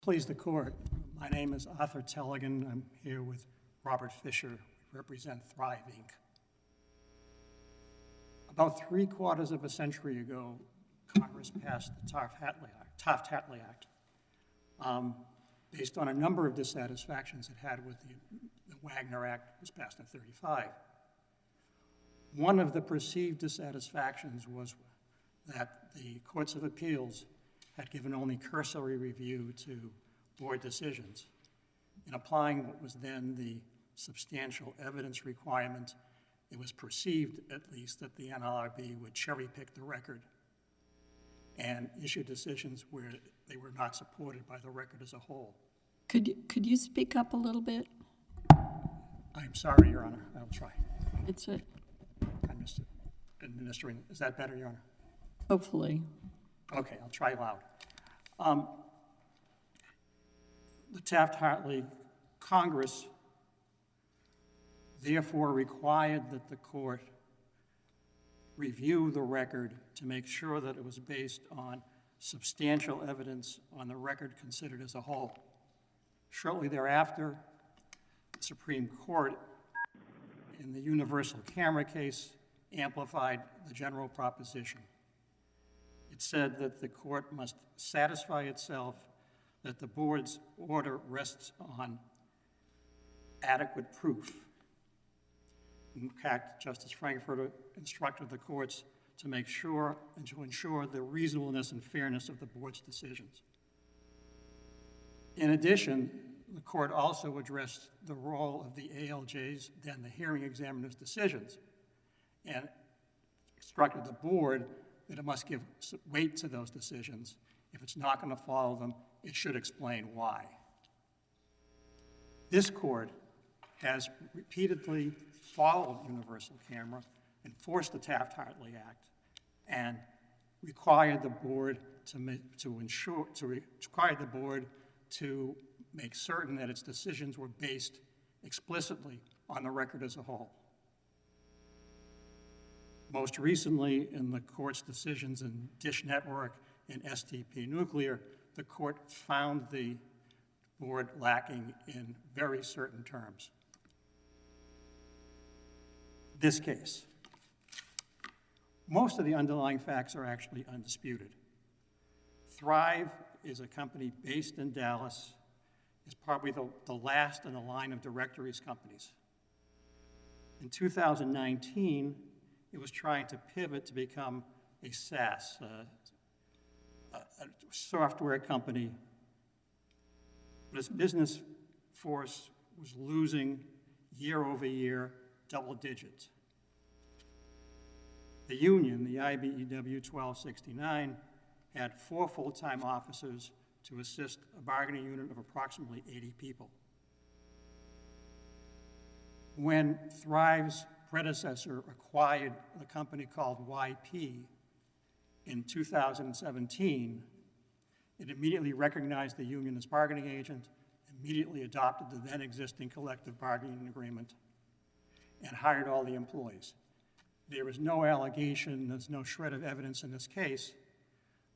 Please the court. My name is Arthur Telegen. I'm here with Robert Fisher. We represent Thryv, Inc. About 3/4 of a century ago, Congress passed the Taft-Hartley Act based on a number of dissatisfactions it had with the Wagner Act, was passed in '35. One of the perceived dissatisfactions was that the courts of appeals had given only cursory review to board decisions. In applying what was then the substantial evidence requirement, it was perceived, at least, that the NLRB would cherry-pick the record and issue decisions where they were not supported by the record as a whole. Could you speak up a little bit? I'm sorry, Your Honor. I'll try. It's a, I'm just administering. Is that better, Your Honor? hopefully. Okay, I'll try loud. The Taft-Hartley Congress therefore required that the court review the record to make sure that it was based on substantial evidence on the record considered as a whole. Shortly thereafter, the Supreme Court, in the universal camera case, amplified the general proposition. It said that the court must satisfy itself that the board's order rests on adequate proof. In fact, Justice Frankfurter instructed the courts to make sure and to ensure the reasonableness and fairness of the board's decisions. In addition, the court also addressed the role of the ALJ's, then the hearing examiner's decisions, and instructed the board that it must give weight to those decisions. If it's not going to follow them, it should explain why. This court has repeatedly followed universal camera, enforced the Taft-Hartley Act, and required the board to make certain that its decisions were based explicitly on the record as a whole. Most recently, in the court's decisions in Dish Network and STP Nuclear, the court found the board lacking in very certain terms. This case, most of the underlying facts are actually undisputed. Thryv is a company based in Dallas. It's probably the last in a line of directories companies. In 2019, it was trying to pivot to become a SaaS, a software company, but its business force was losing year over year double digits. The union, the IBEW 1269, had 4 full-time officers to assist a bargaining unit of approximately 80 people. When Thryv's predecessor acquired a company called YP in 2017, it immediately recognized the union as bargaining agent, immediately adopted the then existing collective bargaining agreement, and hired all the employees. There is no allegation, there's no shred of evidence in this case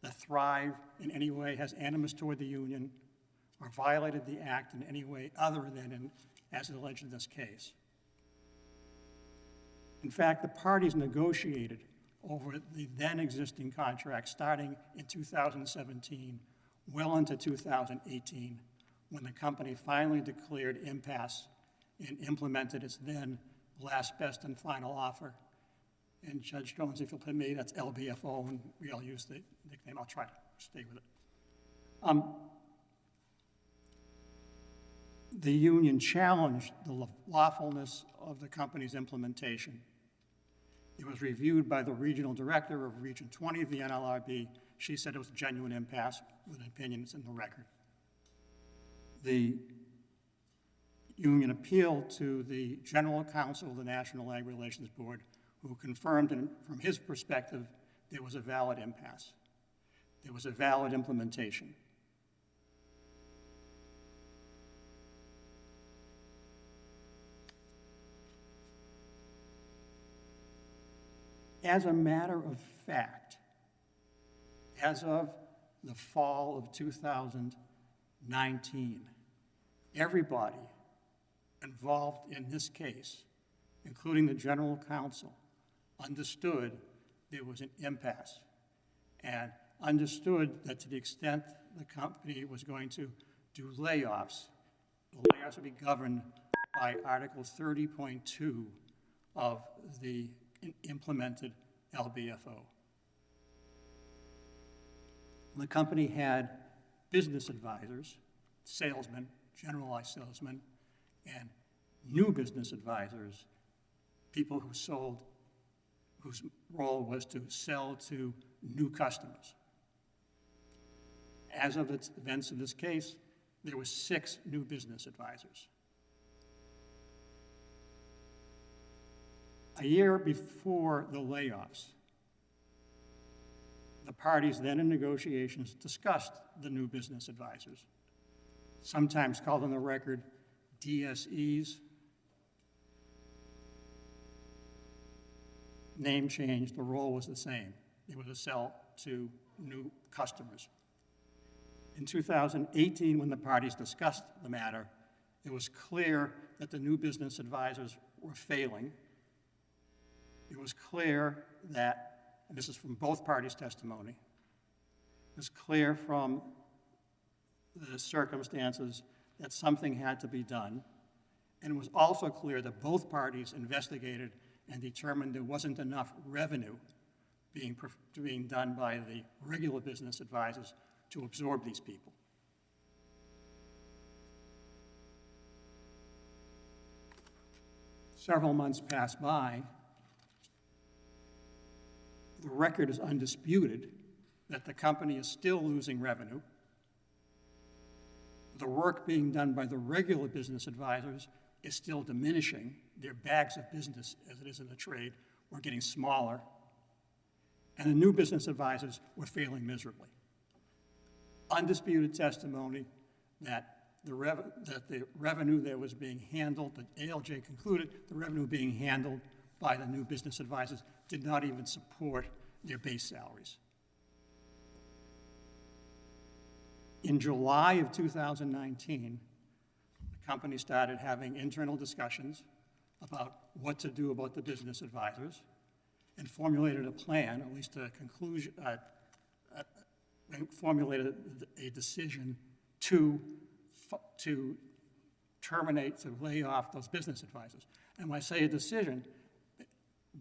that Thryv in any way has animus toward the union or violated the act in any way other than as alleged in this case. In fact, the parties negotiated over the then existing contract starting in 2017, well into 2018, when the company finally declared impasse and implemented its then last, best, and final offer. And Judge Jones, if you'll permit me, that's LBFO, and we all use the nickname. I'll try to stay with it. The union challenged the lawfulness of the company's implementation. It was reviewed by the regional director of Region 20 of the NLRB. She said it was a genuine impasse with opinions in the record. The union appealed to the General Counsel of the National Labor Relations Board, who confirmed, and from his perspective, there was a valid impasse. There was a valid implementation. As a matter of fact, as of the fall of 2018, 2019. Everybody involved in this case, including the general counsel, understood there was an impasse and understood that to the extent the company was going to do layoffs, the layoffs would be governed by Article 30.2 of the implemented LBFO. The company had business advisors, salesmen, generalized salesmen, and new business advisors, people who sold, whose role was to sell to new customers. As of the events of this case, there were 6 new business advisors. A year before the layoffs, the parties then in negotiations discussed the new business advisors, sometimes called on the record DSEs. Name changed, the role was the same. It was to sell to new customers. In 2018, when the parties discussed the matter, it was clear that the new business advisors were failing. It was clear that, and this is from both parties' testimony, it was clear from the circumstances that something had to be done. And it was also clear that both parties investigated and determined there wasn't enough revenue being done by the regular business advisors to absorb these people. Several months passed by. The record is undisputed that the company is still losing revenue. The work being done by the regular business advisors is still diminishing. Their bags of business, as it is in the trade, were getting smaller. And the new business advisors were failing miserably. Undisputed testimony that the revenue that was being handled, that ALJ concluded the revenue being handled by the new business advisors did not even support their base salaries. In July of 2019, the company started having internal discussions about what to do about the business advisors and formulated a plan, at least a conclusion, formulated a decision to terminate, to lay off those business advisors. And when I say a decision,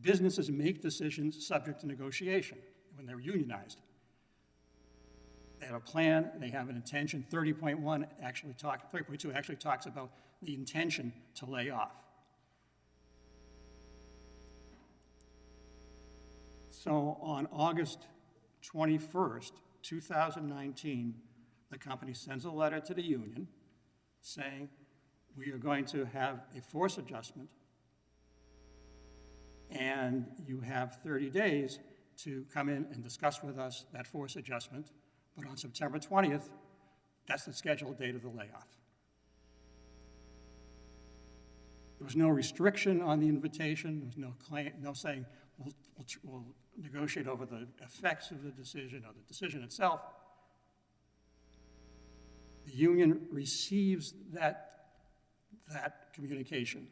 businesses make decisions subject to negotiation when they're unionized. They have a plan, they have an intention. 30.2 actually talks about the intention to lay off. So on August 21st, 2019, the company sends a letter to the union saying, we are going to have a force adjustment and you have 30 days to come in and discuss with us that force adjustment. But on September 20th, that's the scheduled date of the layoff. There was no restriction on the invitation. There was no claim, no saying, we'll negotiate over the effects of the decision or the decision itself. The union receives that communication.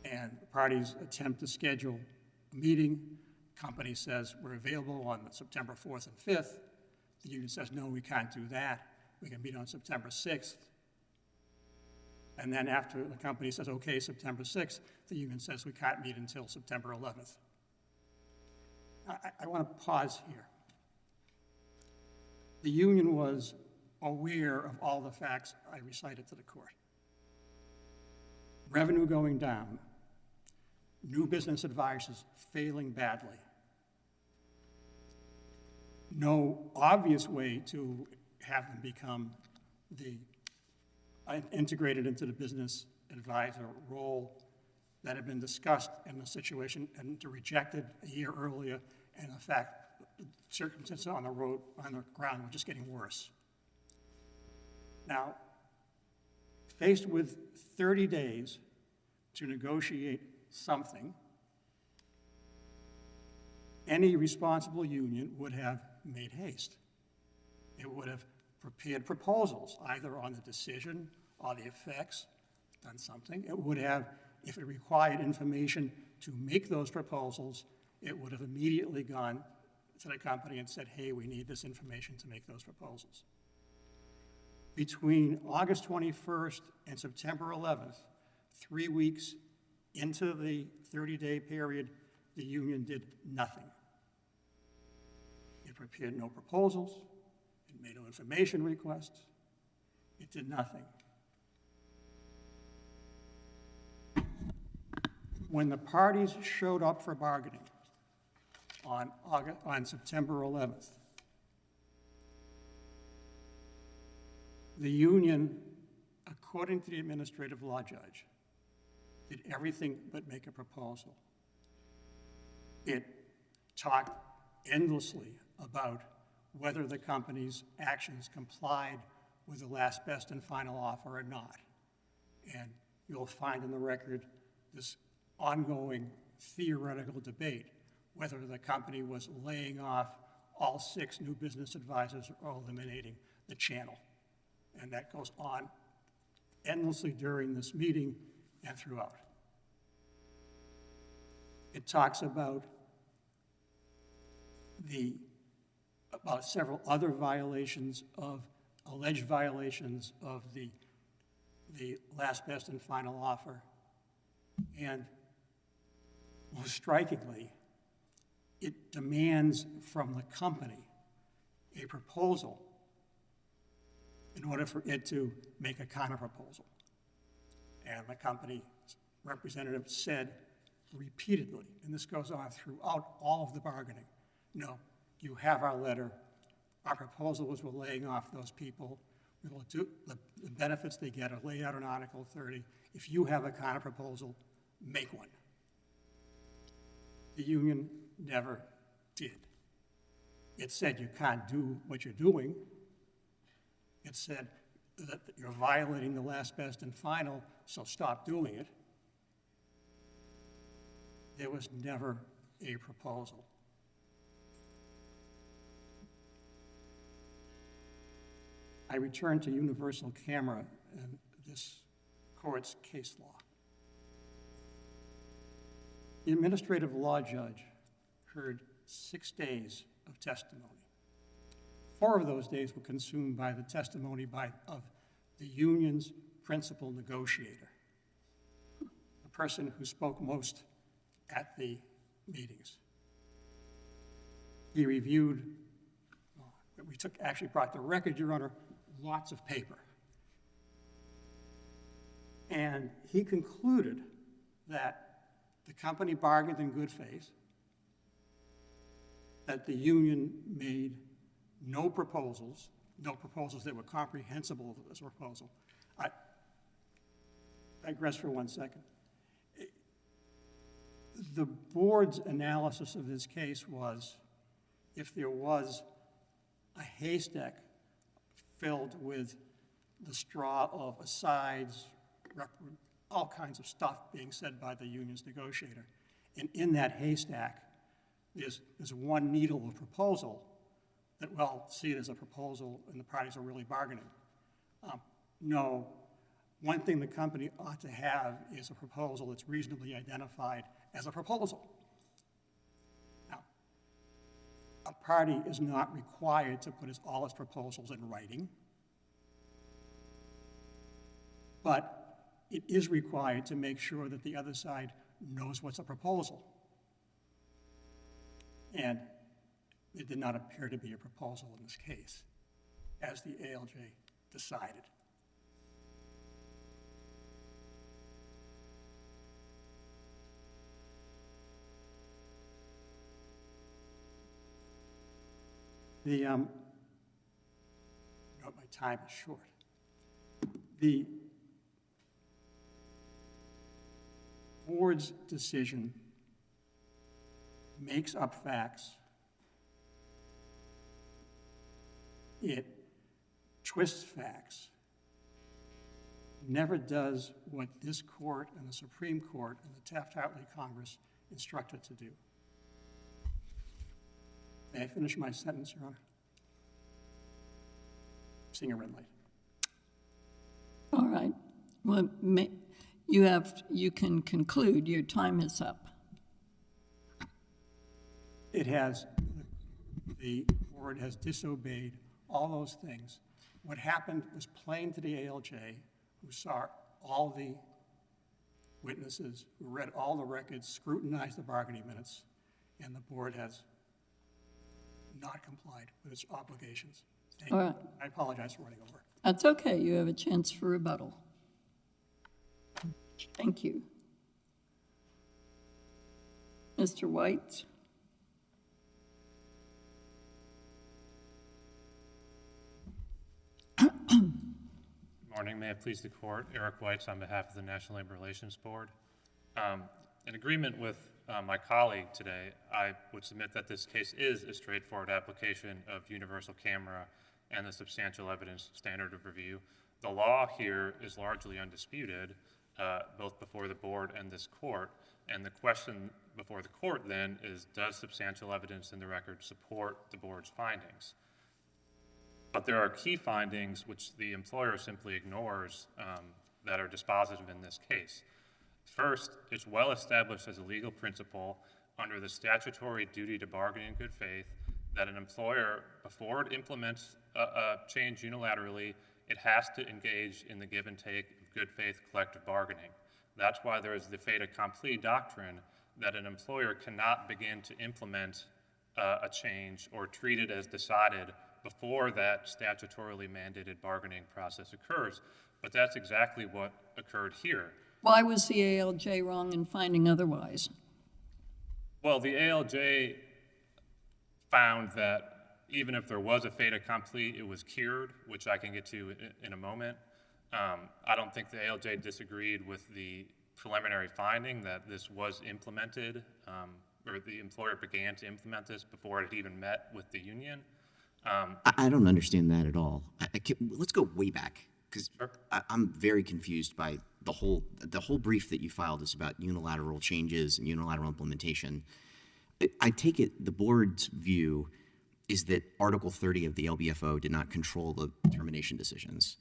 And the parties attempt to schedule a meeting. Company says we're available on September 4th and 5th. The union says, no, we can't do that. We can meet on September 6th. And then after the company says, okay, September 6th, the union says we can't meet until September 11th. I want to pause here. The union was aware of all the facts I recited to the court. Revenue going down, new business advisors failing badly, no obvious way to have them become integrated into the business advisor role that had been discussed in the situation and rejected a year earlier, and in fact, the circumstances on the ground were just getting worse. Now, faced with 30 days to negotiate something, any responsible union would have made haste. It would have prepared proposals, either on the decision or the effects, done something. It would have, if it required information to make those proposals, it would have immediately gone to the company and said, hey, we need this information to make those proposals. Between August 21st and September 11th, 3 weeks into the 30-day period, the union did nothing. It prepared no proposals. It made no information requests. It did nothing. When the parties showed up for bargaining on September 11th, the union, according to the administrative law judge, did everything but make a proposal. It talked endlessly about whether the company's actions complied with the last, best, and final offer or not. And you'll find in the record this ongoing theoretical debate whether the company was laying off all 6 new business advisors or eliminating the channel. And that goes on endlessly during this meeting and throughout. It talks about several other violations of, alleged violations of the last, best, and final offer. And most strikingly, it demands from the company a proposal in order for it to make a counterproposal. And the company's representative said repeatedly, and this goes on throughout all of the bargaining, no, you have our letter. Our proposal was we're laying off those people. We will do the benefits they get are laid out in Article 30. If you have a counterproposal, make one. The union never did. It said you can't do what you're doing. It said that you're violating the last, best, and final, so stop doing it. There was never a proposal. I return to universal camera and this court's case law. The administrative law judge heard 6 days of testimony. 4 of those days were consumed by the testimony of the union's principal negotiator, the person who spoke most at the meetings. He reviewed, actually brought the record, Your Honor, lots of paper. And he concluded that the company bargained in good faith, that the union made no proposals that were comprehensible as a proposal. I digress for 1 second. The board's analysis of this case was if there was a haystack filled with the straw of asides, all kinds of stuff being said by the union's negotiator, and in that haystack there's one needle of proposal that, well, see it as a proposal and the parties are really bargaining. No, one thing the company ought to have is a proposal that's reasonably identified as a proposal. Now, a party is not required to put all its proposals in writing, but it is required to make sure that the other side knows what's a proposal. And it did not appear to be a proposal in this case, as the ALJ decided. My time is short. The board's decision makes up facts. It twists facts, never does what this court and the Supreme Court and the Taft-Hartley Congress instructed to do. May I finish my sentence, Your Honor? seeing a red light. All right. Well, you can conclude. Your time is up. It has, the board has disobeyed all those things. What happened was plain to the ALJ, who saw all the witnesses, who read all the records, scrutinized the bargaining minutes, and the board has not complied with its obligations. Thank All you. right. I apologize for running over. That's okay. You have a chance for rebuttal. Thank you. Mr. Weitz? Good morning. May it please the court. Eric Weitz on behalf of the National Labor Relations Board. In agreement with my colleague today, I would submit that this case is a straightforward application of universal camera and the substantial evidence standard of review. The law here is largely undisputed, both before the board and this court. And the question before the court then is, does substantial evidence in the record support the board's findings? But there are key findings which the employer simply ignores that are dispositive in this case. First, it's well established as a legal principle under the statutory duty to bargain in good faith that an employer, before it implements a change unilaterally, it has to engage in the give and take of good faith collective bargaining. That's why there is the fait accompli doctrine that an employer cannot begin to implement a change or treat it as decided before that statutorily mandated bargaining process occurs. But that's exactly what occurred here. Why was the ALJ wrong in finding otherwise? Well, the ALJ found that even if there was a fait accompli, it was cured, which I can get to in a moment. I don't think the ALJ disagreed with the preliminary finding that this was implemented, or the employer began to implement this before it even met with the union. I don't understand that at all. Let's go way back, because Sure. I'm very confused by the whole brief that you filed is about unilateral changes and unilateral implementation. I take it the board's view is that Article 30 of the LBFO did not control the termination decisions.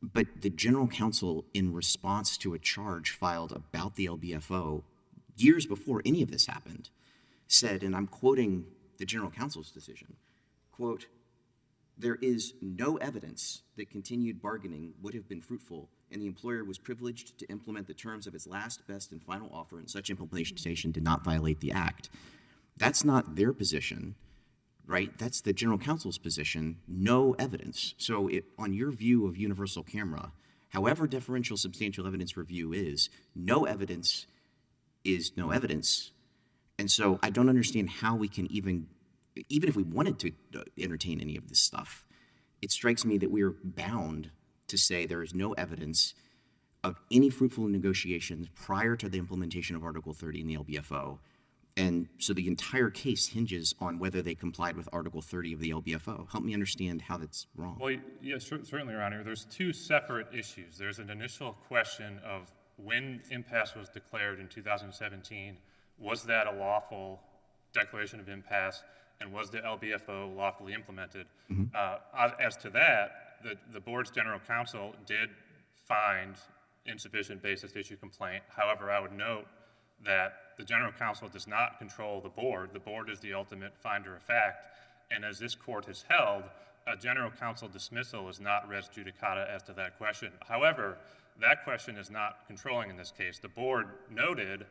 But the general counsel, in response to a charge filed about the LBFO years before any of this happened, said, and I'm quoting the general counsel's decision, quote, "There is no evidence that continued bargaining would have been fruitful, and the employer was privileged to implement the terms of its last, best, and final offer, and such implementation did not violate the act." That's not their position, right? That's the general counsel's position, no evidence. So on your view of universal camera, however deferential substantial evidence review is no evidence is no evidence. And so I don't understand how we can even if we wanted to entertain any of this stuff, it strikes me that we are bound to say there is no evidence of any fruitful negotiations prior to the implementation of Article 30 in the LBFO. And so the entire case hinges on whether they complied with Article 30 of the LBFO. Help me understand how that's wrong. Well, yes, certainly, Your Honor. There's two separate issues. There's an initial question of when impasse was declared in 2017. Was that a lawful declaration of impasse? And was the LBFO lawfully implemented? As to that, the board's general counsel did find insufficient basis to issue complaint. However, I would note that the general counsel does not control the board. The board is the ultimate finder of fact. And as this court has held, a general counsel dismissal is not res judicata as to that question. However, that question is not controlling in this case. The board noted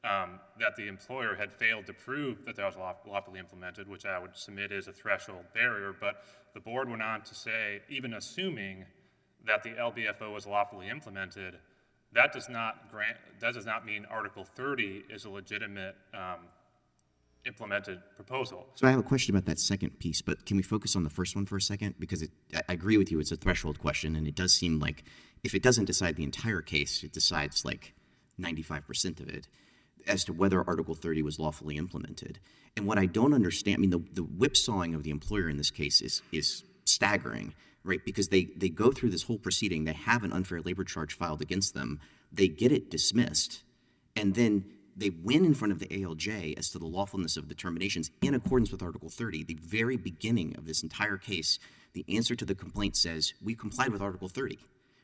that the employer had failed to prove that was lawfully implemented, which I would submit is a threshold barrier. But the board went on to say, even assuming that the LBFO was lawfully implemented, that does not mean Article 30 is a legitimate implemented proposal. So I have a question about that second piece, but can we focus on the first one for a second? Because I agree with you, it's a threshold question, and it does seem like if it doesn't decide the entire case, it decides like 95% of it as to whether Article 30 was lawfully implemented. And what I don't understand, I mean, the whipsawing of the employer in this case is staggering, right? Because they go through this whole proceeding, they have an unfair labor charge filed against them, they get it dismissed, and then they win in front of the ALJ as to the lawfulness of the terminations in accordance with Article 30. The very beginning of this entire case, the answer to the complaint says, we complied with Article 30,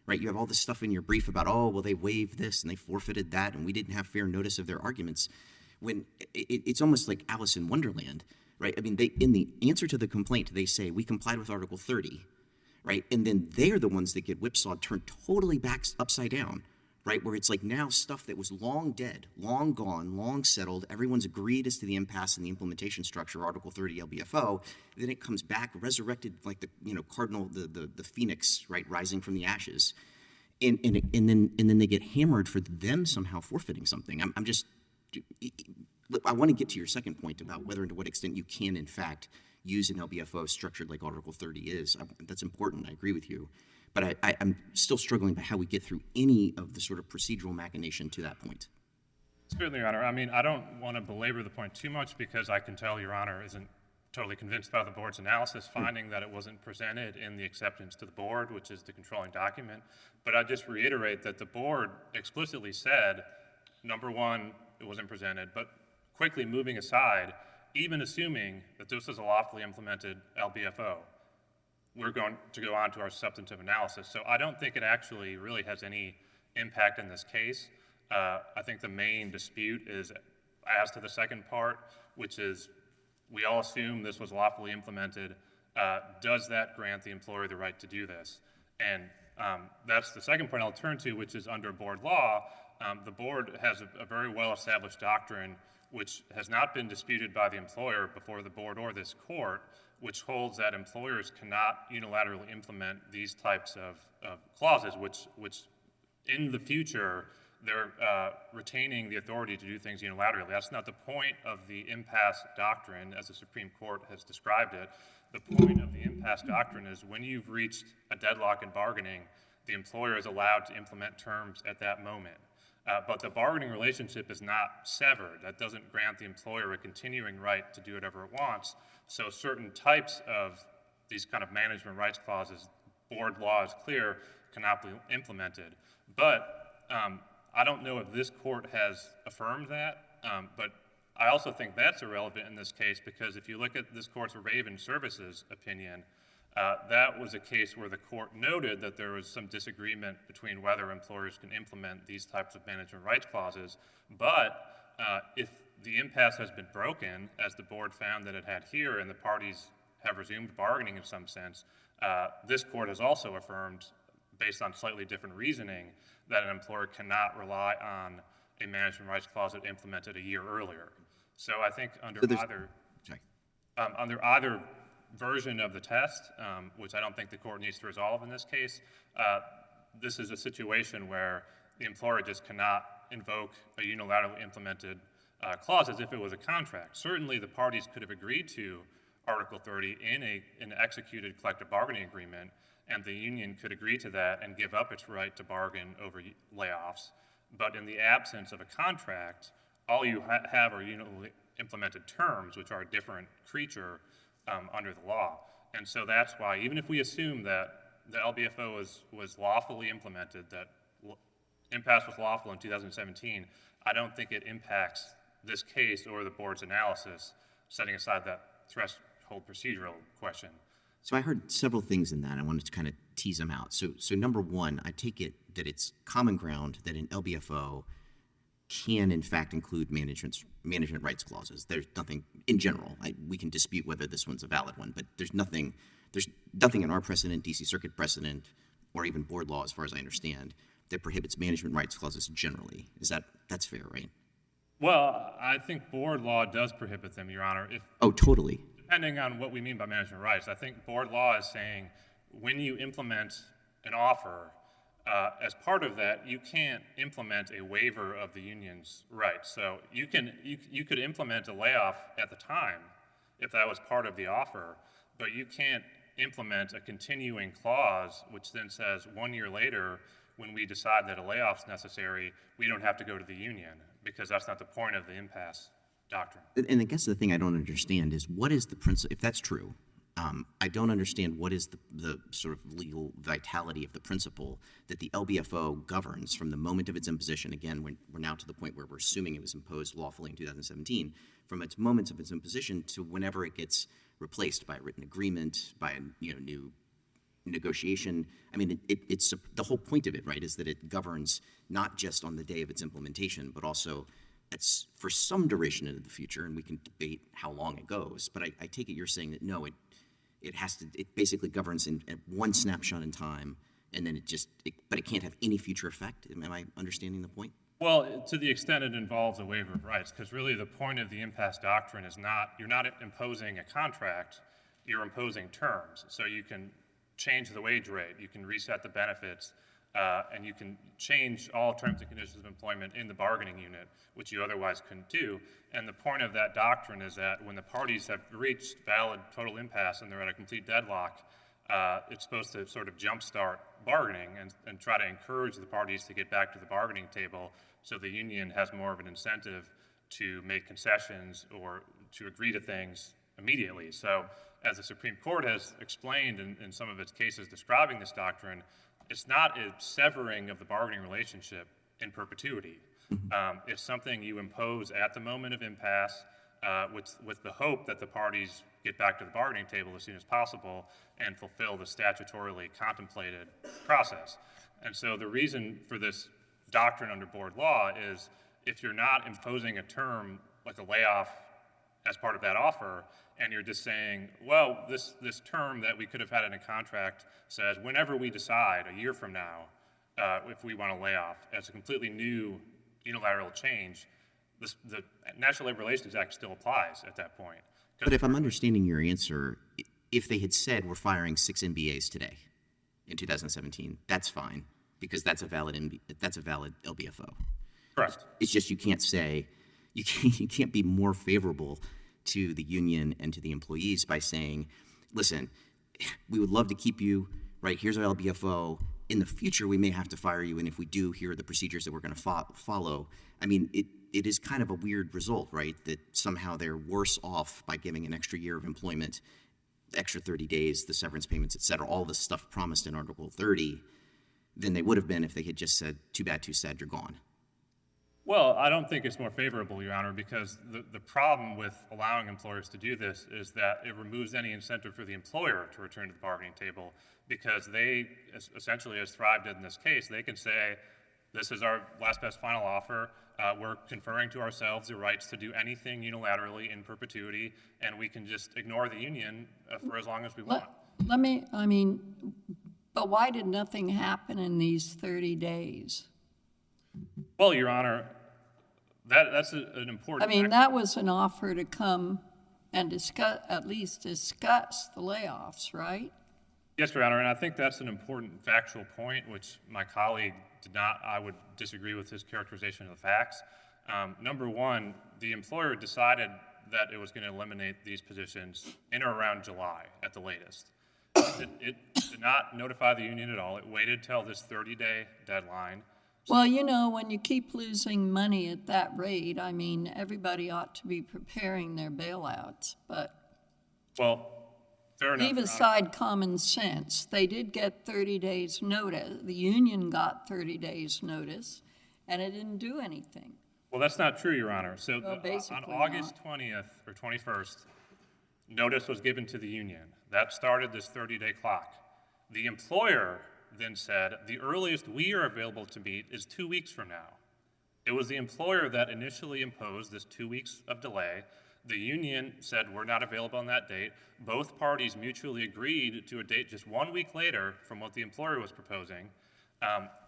right? You have all this stuff in your brief about, oh, well, they waived this and they forfeited that, and we didn't have fair notice of their arguments. When it's almost like Alice in Wonderland, right? I mean, in the answer to the complaint, they say, we complied with Article 30, right? And then they're the ones that get whipsawed, turned totally back upside down, right? Where it's like now stuff that was long dead, long gone, long settled, everyone's agreed as to the impasse in the implementation structure, Article 30 LBFO, then it comes back resurrected like the, cardinal, the phoenix, right, rising from the ashes. And then they get hammered for them somehow forfeiting something. I want to get to your second point about whether and to what extent you can, in fact, use an LBFO structured like Article 30 is. That's important. I agree with you. But I'm still struggling about how we get through any of the sort of procedural machination to that point. Certainly, Your Honor. I mean, I don't want to belabor the point too much because I can tell Your Honor isn't totally convinced by the board's analysis, finding that it wasn't presented in the acceptance to the board, which is the controlling document. But I just reiterate that the board explicitly said, number one, it wasn't presented, but quickly moving aside, even assuming that this is a lawfully implemented LBFO, we're going to go on to our substantive analysis. So I don't think it actually really has any impact in this case. I think the main dispute is as to the second part, which is we all assume this was lawfully implemented. Does that grant the employer the right to do this? And that's the second point I'll turn to, which is under board law. The board has a very well-established doctrine which has not been disputed by the employer before the board or this court, which holds that employers cannot unilaterally implement these types of clauses, which in the future they're retaining the authority to do things unilaterally. That's not the point of the impasse doctrine, as the Supreme Court has described it. The point of the impasse doctrine is when you've reached a deadlock in bargaining, the employer is allowed to implement terms at that moment. But the bargaining relationship is not severed. That doesn't grant the employer a continuing right to do whatever it wants. So certain types of these kind of management rights clauses, board law is clear, cannot be implemented. But I don't know if this court has affirmed that, but I also think that's irrelevant in this case because if you look at this court's Raven Services opinion, that was a case where the court noted that there was some disagreement between whether employers can implement these types of management rights clauses, but if the impasse has been broken, as the board found that it had here, and the parties have resumed bargaining in some sense, this court has also affirmed, based on slightly different reasoning, that an employer cannot rely on a management rights clause that implemented a year earlier. So I think under either version of the test, which I don't think the court needs to resolve in this case, this is a situation where the employer just cannot invoke a unilaterally implemented clause as if it was a contract. Certainly the parties could have agreed to Article 30 in an executed collective bargaining agreement, and the union could agree to that and give up its right to bargain over layoffs. But in the absence of a contract, all you have are unilaterally implemented terms, which are a different creature under the law. And so that's why, even if we assume that the LBFO was lawfully implemented, that impasse was lawful in 2017, I don't think it impacts this case or the board's analysis, setting aside that threshold procedural question. So I heard several things in that. I wanted to kind of tease them out. So number one, I take it that it's common ground that an LBFO can in fact include management rights clauses. There's nothing in general. We can dispute whether this one's a valid one, but there's nothing in our precedent, DC Circuit precedent, or even board law, as far as I understand, that prohibits management rights clauses generally. That's fair, right? Well, I think board law does prohibit them, Your Honor. Totally. Depending on what we mean by management rights, I think board law is saying when you implement an offer, as part of that, you can't implement a waiver of the union's rights. So you could implement a layoff at the time if that was part of the offer, but you can't implement a continuing clause which then says 1 year later, when we decide that a layoff's necessary, we don't have to go to the union, because that's not the point of the impasse doctrine. And I guess the thing I don't understand is what is the principle, if that's true, I don't understand what is the sort of legal vitality of the principle that the LBFO governs from the moment of its imposition. Again, we're now to the point where we're assuming it was imposed lawfully in 2017, from its moments of its imposition to whenever it gets replaced by a written agreement, by a new negotiation. I mean, it's the whole point of it, right, is that it governs not just on the day of its implementation, but also it's for some duration into the future, and we can debate how long it goes. But I take it you're saying that no, it basically governs at one snapshot in time, and then but it can't have any future effect. Am I understanding the point? Well, to the extent it involves a waiver of rights, because really the point of the impasse doctrine is you're not imposing a contract, you're imposing terms. So you can change the wage rate, you can reset the benefits, and you can change all terms and conditions of employment in the bargaining unit, which you otherwise couldn't do. And the point of that doctrine is that when the parties have reached valid total impasse and they're at a complete deadlock, it's supposed to sort of jumpstart bargaining and try to encourage the parties to get back to the bargaining table so the union has more of an incentive to make concessions or to agree to things immediately. So as the Supreme Court has explained in some of its cases describing this doctrine, it's not a severing of the bargaining relationship in perpetuity. It's something you impose at the moment of impasse with the hope that the parties get back to the bargaining table as soon as possible and fulfill the statutorily contemplated process. And so the reason for this doctrine under board law is if you're not imposing a term like a layoff as part of that offer, and you're just saying, well, this term that we could have had in a contract says whenever we decide a year from now if we want to lay off as a completely new unilateral change, the National Labor Relations Act still applies at that point. But if I'm understanding your answer, if they had said we're firing 6 MBAs today in 2017, that's fine because that's a valid LBFO. Correct. It's just you can't say you can't be more favorable to the union and to the employees by saying, listen, we would love to keep you, right? Here's our LBFO. In the future, we may have to fire you, and if we do, here are the procedures that we're going to follow. I mean, it is kind of a weird result, right? That somehow they're worse off by giving an extra year of employment, the extra 30 days, the severance payments, et cetera, all the stuff promised in Article 30 than they would have been if they had just said, too bad, too sad, you're gone. Well, I don't think it's more favorable, Your Honor, because the problem with allowing employers to do this is that it removes any incentive for the employer to return to the bargaining table because they, essentially as Thryv did in this case, they can say, this is our last best final offer, we're conferring to ourselves the rights to do anything unilaterally in perpetuity, and we can just ignore the union for as long as we want. But why did nothing happen in these 30 days? Well, Your Honor, that's an important factor. That was an offer to come and at least discuss the layoffs, right? Yes, Your Honor, and I think that's an important factual point, which my colleague did not. I would disagree with his characterization of the facts. Number one, the employer decided that it was going to eliminate these positions in or around July at the latest. It did not notify the union at all. It waited till this 30-day deadline. Well, when you keep losing money at that rate, everybody ought to be preparing their bailouts, but well, fair enough. leave aside common sense. They did get 30 days notice. The union got 30 days notice, and it didn't do anything. Well, that's not true, Your Honor. So Well, on basically August 20th or 21st, notice was given to the union. That started this 30-day clock. The employer then said, the earliest we are available to meet is 2 weeks from now. It was the employer that initially imposed this 2 weeks of delay. The union said we're not available on that date. Both parties mutually agreed to a date just 1 week later from what the employer was proposing.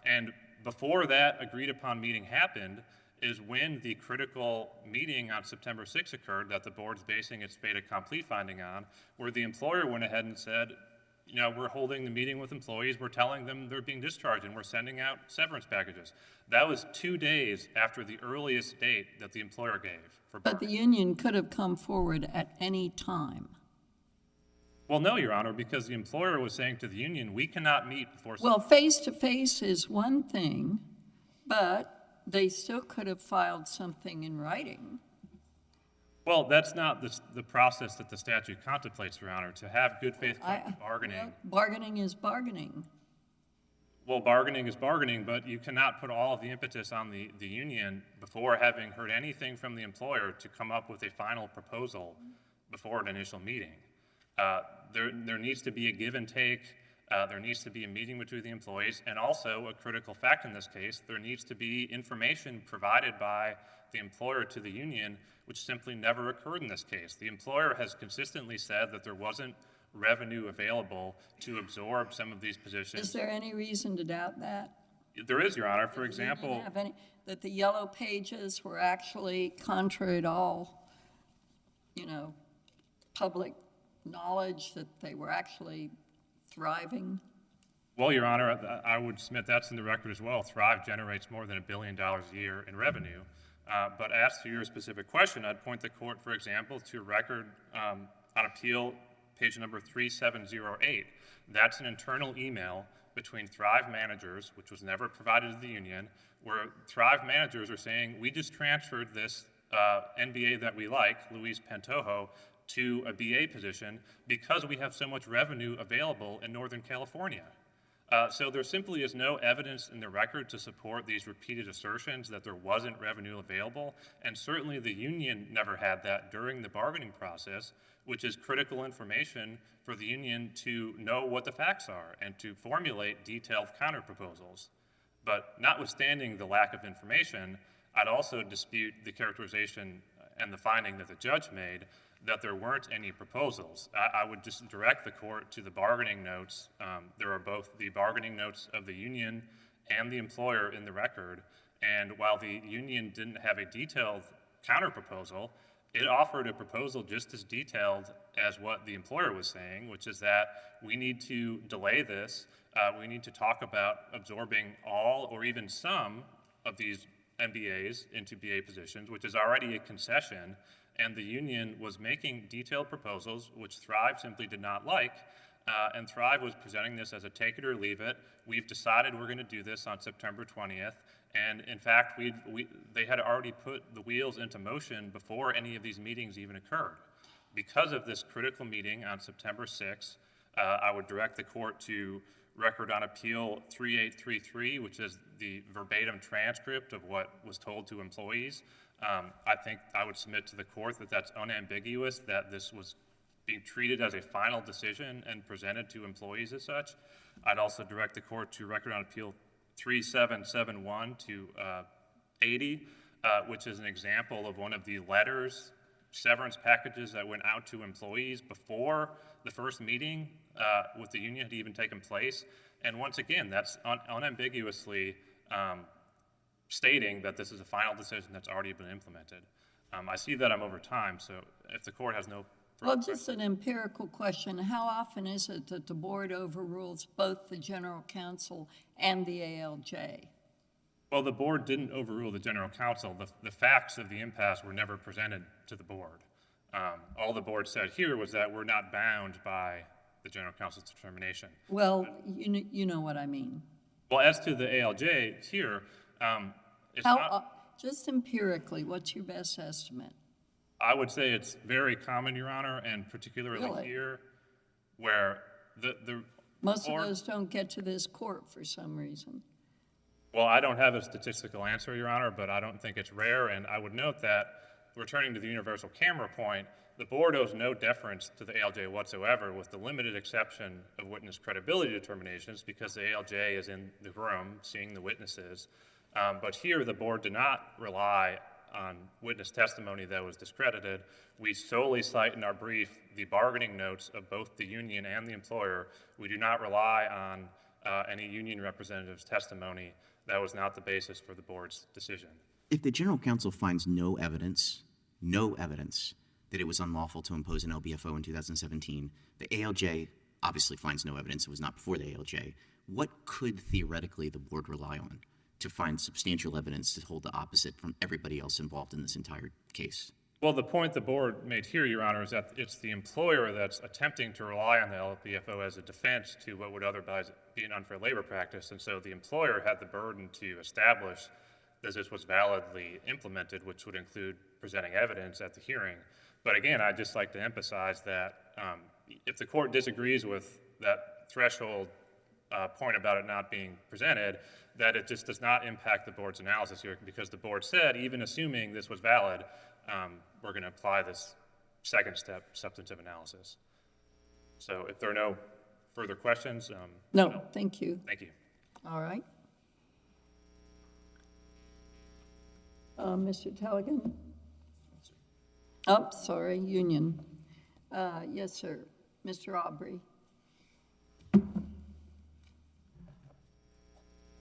And before that agreed upon meeting happened is when the critical meeting on September 6th occurred that the board's basing its fait accompli finding on, where the employer went ahead and said, we're holding the meeting with employees, we're telling them they're being discharged, and we're sending out severance packages. That was 2 days after the earliest date that the employer gave for But the union could have come forward at any time. Well, no, Your Honor, because the employer was saying to the union, we cannot meet before... Well, face-to-face is one thing, but they still could have filed something in writing. Well, that's not the process that the statute contemplates, Your Honor. To have good faith collective bargaining. Well, bargaining is bargaining. Well, bargaining is bargaining, but you cannot put all of the impetus on the union before having heard anything from the employer to come up with a final proposal before an initial meeting. There needs to be a give and take. There needs to be a meeting between the employees, and also a critical fact in this case, there needs to be information provided by the employer to the union, which simply never occurred in this case. The employer has consistently said that there wasn't revenue available to absorb some of these positions. Is there any reason to doubt that? There is, Your Honor. For Did the union example, have that the yellow pages were actually contrary to all, public knowledge, that they were actually thriving? well, Your Honor, I would submit that's in the record as well. Thryv generates more than $1 billion a year in revenue. But as to your specific question, I'd point the court, for example, to record on appeal, page number 3708. That's an internal email between Thryv managers, which was never provided to the union, where Thryv managers are saying, we just transferred this NBA that we like, Luis Pantojo, to a BA position because we have so much revenue available in Northern California. So there simply is no evidence in the record to support these repeated assertions that there wasn't revenue available, and certainly the union never had that during the bargaining process, which is critical information for the union to know what the facts are and to formulate detailed counterproposals. But notwithstanding the lack of information, I'd also dispute the characterization and the finding that the judge made that there weren't any proposals. I would just direct the court to the bargaining notes. There are both the bargaining notes of the union and the employer in the record, and while the union didn't have a detailed counterproposal, it offered a proposal just as detailed as what the employer was saying, which is that we need to delay this. We need to talk about absorbing all or even some of these MBAs into BA positions, which is already a concession, and the union was making detailed proposals, which Thryv simply did not like, and Thryv was presenting this as a take it or leave it. We've decided we're going to do this on September 20th, and in fact, they had already put the wheels into motion before any of these meetings even occurred. Because of this critical meeting on September 6th, I would direct the court to Record on Appeal 3833, which is the verbatim transcript of what was told to employees. I think I would submit to the court that that's unambiguous, that this was being treated as a final decision and presented to employees as such. I'd also direct the court to Record on Appeal 3771 to 80, which is an example of one of the letters, severance packages that went out to employees before the first meeting with the union had even taken place. And once again, that's unambiguously stating that this is a final decision that's already been implemented. I see that I'm over time, so if the court has no Well, just an empirical question. How often is it that the board overrules both the general counsel and the ALJ? Well, the board didn't overrule the general counsel. The facts of the impasse were never presented to the board. All the board said here was that we're not bound by the general counsel's determination. Well, you know what I mean. Well, as to the ALJ here, it's not... Just empirically, what's your best estimate? I would say it's very common, Your Honor, and particularly Really? here, where the Most board... of those don't get to this court for some reason. Well, I don't have a statistical answer, Your Honor, but I don't think it's rare, and I would note that, returning to the universal camera point, the board owes no deference to the ALJ whatsoever, with the limited exception of witness credibility determinations, because the ALJ is in the room seeing the witnesses. But here, the board did not rely on witness testimony that was discredited. We solely cite in our brief the bargaining notes of both the union and the employer. We do not rely on any union representative's testimony. That was not the basis for the board's decision. If the general counsel finds no evidence that it was unlawful to impose an LBFO in 2017, the ALJ obviously finds no evidence, it was not before the ALJ. What could theoretically the board rely on to find substantial evidence to hold the opposite from everybody else involved in this entire case? Well, the point the board made here, Your Honor, is that it's the employer that's attempting to rely on the LBFO as a defense to what would otherwise be an unfair labor practice, and so the employer had the burden to establish this was validly implemented, which would include presenting evidence at the hearing. But again, I'd just like to emphasize that if the court disagrees with that threshold point about it not being presented, that it just does not impact the board's analysis here, because the board said, even assuming this was valid, we're going to apply this second step, substantive analysis. So if there are no further questions. No, thank you. Thank you. All right. Mr. Telegen? Oh, sorry, Union. Yes, sir. Mr. Aubrey?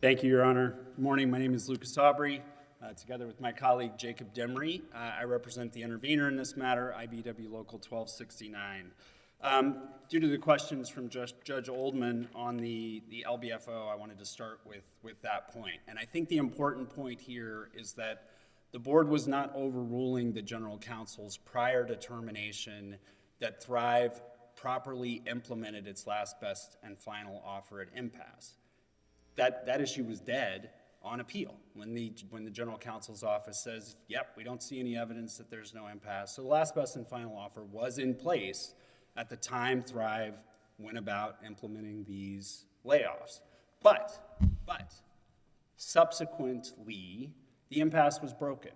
Thank you, Your Honor. Good morning. My name is Lucas Aubrey. Together with my colleague Jacob Demery, I represent the intervener in this matter, IBW Local 1269. Due to the questions from Judge Oldham on the LBFO, I wanted to start with that point. And I think the important point here is that the board was not overruling the general counsel's prior determination that Thryv properly implemented its last, best, and final offer at impasse. That issue was dead on appeal when the general counsel's office says, yep, we don't see any evidence that there's no impasse. So the last, best, and final offer was in place at the time Thryv went about implementing these layoffs. But subsequently, the impasse was broken,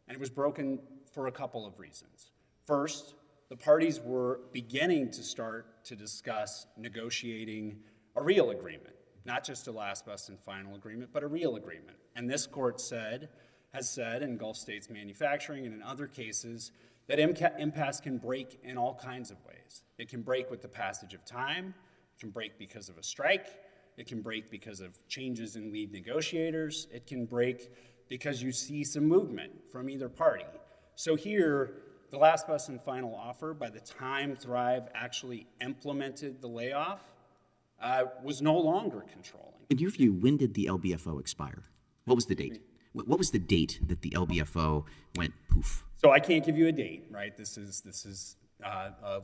and it was broken for a couple of reasons. First, the parties were beginning to start to discuss negotiating a real agreement, not just a last, best, and final agreement, but a real agreement. And this court has said in Gulf States Manufacturing and in other cases that impasse can break in all kinds of ways. It can break with the passage of time, it can break because of a strike, it can break because of changes in lead negotiators, it can break because you see some movement from either party. So here, the last, best, and final offer, by the time Thryv actually implemented the layoff, was no longer controlling. In your view, when did the LBFO expire? What was the date? What was the date that the LBFO went poof? So I can't give you a date, right? This is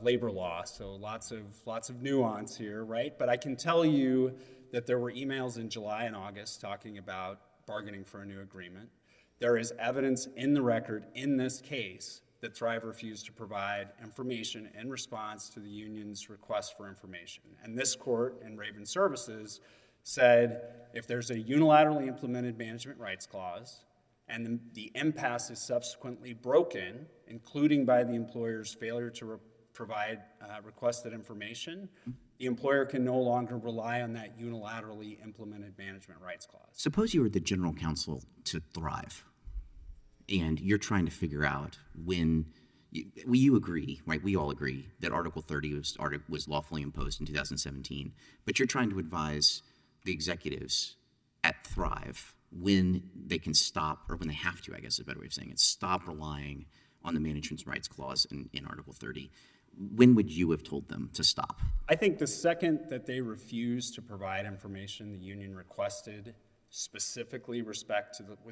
labor law, so lots of nuance here, right? But I can tell you that there were emails in July and August talking about bargaining for a new agreement. There is evidence in the record in this case that Thryv refused to provide information in response to the union's request for information. And this court in Raven Services said if there's a unilaterally implemented management rights clause and the impasse is subsequently broken, including by the employer's failure to provide requested information, the employer can no longer rely on that unilaterally implemented management rights clause. Suppose you were the general counsel to Thryv, and you're trying to figure out when you agree, right? We all agree that Article 30 was lawfully imposed in 2017, but you're trying to advise the executives at Thryv when they can stop, or when they have to, I guess is a better way of saying it, stop relying on the management rights clause in Article 30. When would you have told them to stop? I think the second that they refused to provide information the union requested, specifically with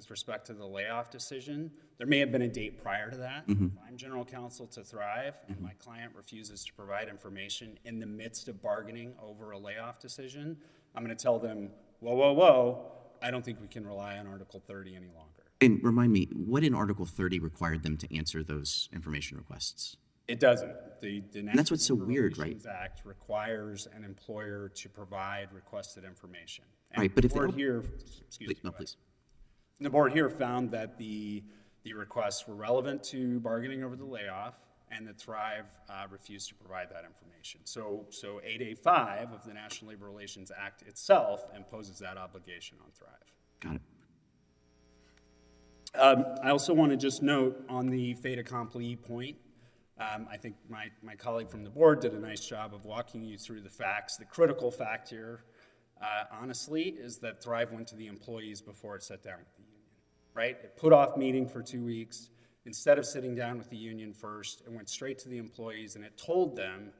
respect to the layoff decision, there may have been a date prior to that. If I'm general counsel to Thryv and my client refuses to provide information in the midst of bargaining over a layoff decision, I'm going to tell them, whoa, I don't think we can rely on Article 30 any longer. And remind me, what in Article 30 required them to answer those information requests? It doesn't. The that's what's so National weird, Relations right? Act requires an employer to provide requested information. And Right, but if the they board don't- here, excuse me, No, go ahead. please. The board here found that the requests were relevant to bargaining over the layoff, and that Thryv refused to provide that information. So 8A5 of the National Labor Relations Act itself imposes that obligation on Thryv. Got it. I also want to just note on the fait accompli point, I think my colleague from the board did a nice job of walking you through the facts. The critical fact here, honestly, is that Thryv went to the employees before it sat down with the union, right? It put off meeting for 2 weeks. Instead of sitting down with the union first, it went straight to the employees and it told them,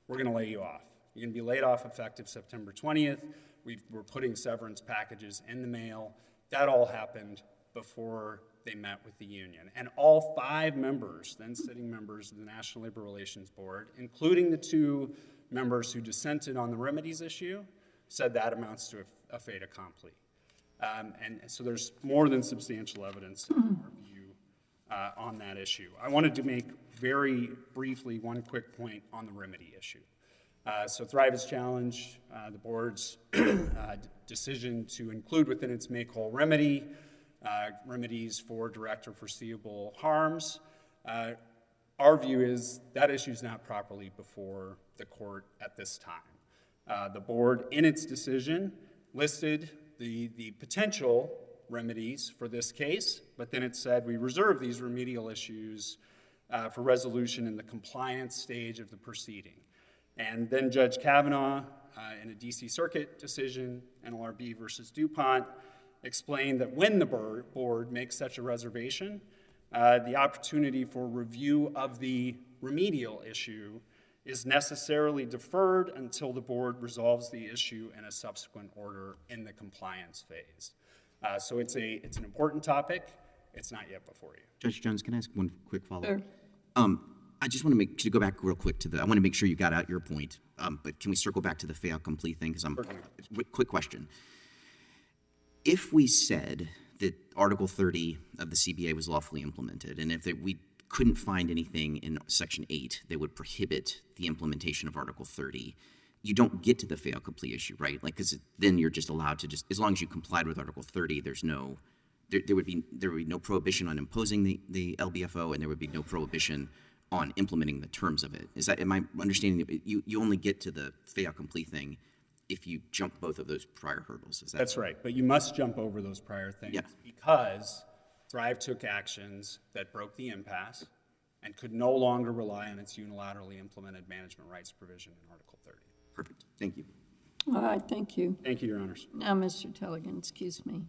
we're going to lay you off. You're going to be laid off effective September 20th. We're putting severance packages in the mail. That all happened before they met with the union. And all 5 members, then sitting members of the National Labor Relations Board, including the 2 members who dissented on the remedies issue, said that amounts to a fait accompli. And so there's more than substantial evidence in our view on that issue. I wanted to make very briefly one quick point on the remedy issue. So Thryv has challenged the board's decision to include within its make-whole remedy remedies for direct or foreseeable harms. Our view is that issue is not properly before the court at this time. The board, in its decision, listed the potential remedies for this case, but then it said we reserve these remedial issues for resolution in the compliance stage of the proceeding. And then Judge Kavanaugh, in a DC Circuit decision, NLRB versus DuPont, explained that when the board makes such a reservation, the opportunity for review of the remedial issue is necessarily deferred until the board resolves the issue in a subsequent order in the compliance phase. So it's an important topic. It's not yet before you. Judge Jones, can I ask one quick follow-up? Sure. I just want to go back real quick I want to make sure you got out your point, but can we circle back to the fait accompli thing? Because quick question. If we said that Article 30 of the CBA was lawfully implemented, and if we couldn't find anything in Section 8 that would prohibit the implementation of Article 30, you don't get to the fait accompli issue, right? Like, because then you're just allowed to as long as you complied with Article 30, there would be no prohibition on imposing the LBFO, and there would be no prohibition on implementing the terms of it. Am I understanding that you only get to the fait accompli thing if you jump both of those prior hurdles? That's right, but you must jump over those prior things because Thryv took actions that broke the impasse and could no longer rely on its unilaterally implemented management rights provision in Article 30. Perfect. Thank you. All right, thank you. Thank you, Your Honors. Now, Mr. Telegen, excuse me.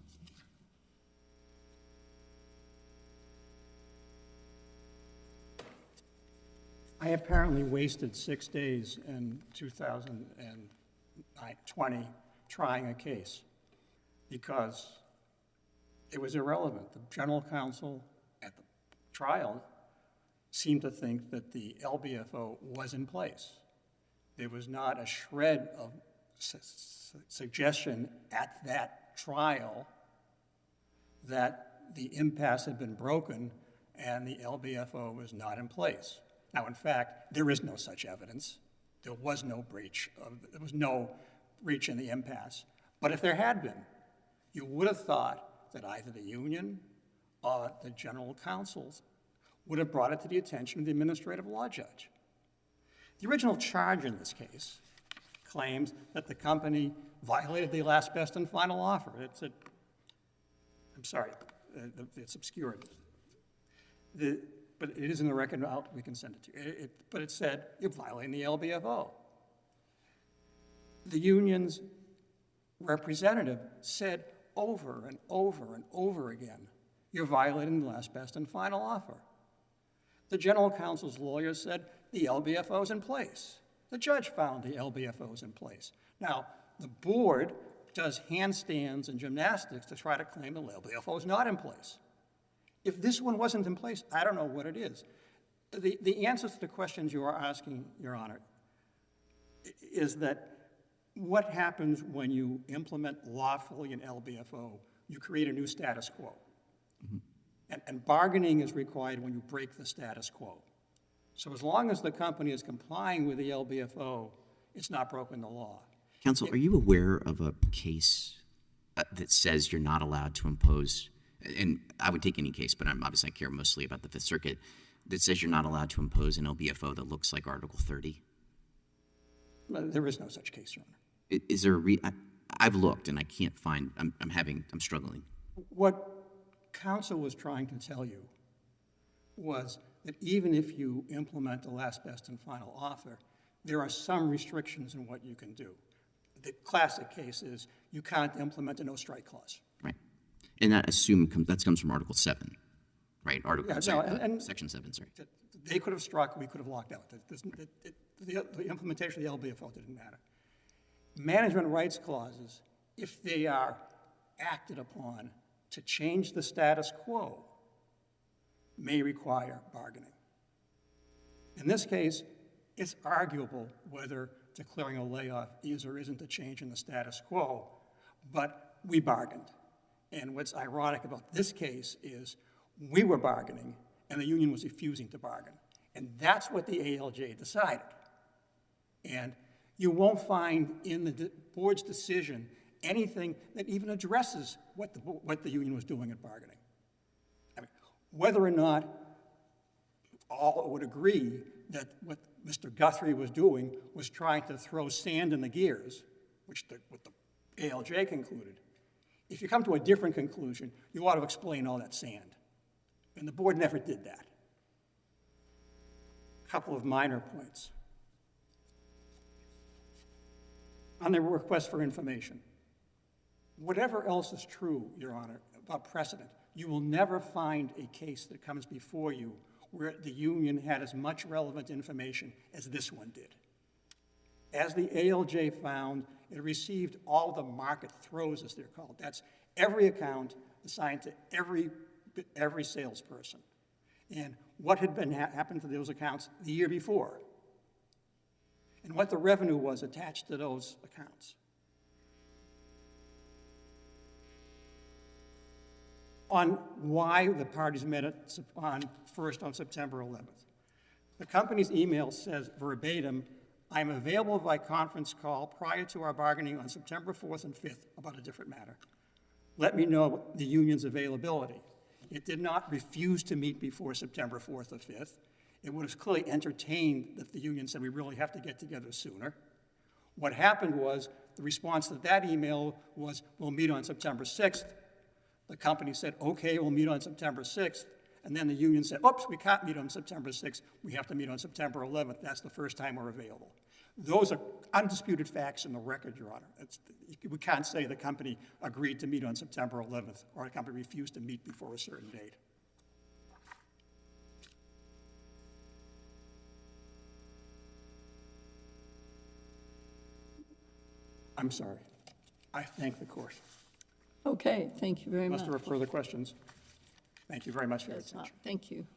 I apparently wasted 6 days in 2020 trying a case because it was irrelevant. The general counsel at the trial seemed to think that the LBFO was in place. There was not a shred of suggestion at that trial that the impasse had been broken and the LBFO was not in place. Now, in fact, there is no such evidence. There was no breach in the impasse. But if there had been, you would have thought that either the union or the general counsel would have brought it to the attention of the administrative law judge. The original charge in this case claims that the company violated the last, best, and final offer. It's obscured. But it is in the record. We can send it to you. But it said, you're violating the LBFO. The union's representative said over and over and over again, you're violating the last, best, and final offer. The general counsel's lawyer said the LBFO is in place. The judge found the LBFO is in place. Now, the board does handstands and gymnastics to try to claim the LBFO is not in place. If this one wasn't in place, I don't know what it is. The answers to the questions you are asking, Your Honor, is that what happens when you implement lawfully an LBFO? You create a new status quo. Mm-hmm. And bargaining is required when you break the status quo. So as long as the company is complying with the LBFO, it's not broken the law. Counsel, are you aware of a case that says you're not allowed to impose, and I would take any case, but I care mostly about the Fifth Circuit, that says you're not allowed to impose an LBFO that looks like Article 30? There is no such case, Your Honor. Is there I've looked and I can't find, I'm struggling. What counsel was trying to tell you was that even if you implement the last, best, and final offer, there are some restrictions in what you can do. The classic case is you can't implement a no-strike clause. Right. And that comes from Article 7, right? Section 7, sorry. They could have struck, we could have locked out. The implementation of the LBFO didn't matter. Management rights clauses, if they are acted upon to change the status quo, may require bargaining. In this case, it's arguable whether declaring a layoff is or isn't a change in the status quo, but we bargained. And what's ironic about this case is we were bargaining and the union was refusing to bargain. And that's what the ALJ decided. And you won't find in the board's decision anything that even addresses what the union was doing at bargaining. I mean, whether or not all would agree that what Mr. Guthrie was doing was trying to throw sand in the gears, which what the ALJ concluded. If you come to a different conclusion, you ought to explain all that sand. And the board never did that. A couple of minor points. On the request for information, whatever else is true, Your Honor, about precedent, you will never find a case that comes before you where the union had as much relevant information as this one did. As the ALJ found, it received all the market throws, as they're called. That's every account assigned to every salesperson. And what had been happened to those accounts the year before, and what the revenue was attached to those accounts. On why the parties met first on September 11th. The company's email says verbatim, "I'm available by conference call prior to our bargaining on September 4th and 5th about a different matter. Let me know the union's availability." It did not refuse to meet before September 4th or 5th. It would have clearly entertained that the union said we really have to get together sooner. What happened was the response to that email was, "We'll meet on September 6th. The company said, "Okay, we'll meet on September 6th. And then the union said, "Oops, we can't meet on September 6th. We have to meet on September 11th. That's the first time we're available." Those are undisputed facts in the record, Your Honor. We can't say the company agreed to meet on September 11th or the company refused to meet before a certain date. I'm sorry. I thank the court. Okay, thank you very much. Unless there are further questions. Thank you very much for your That's not- attention. Thank you.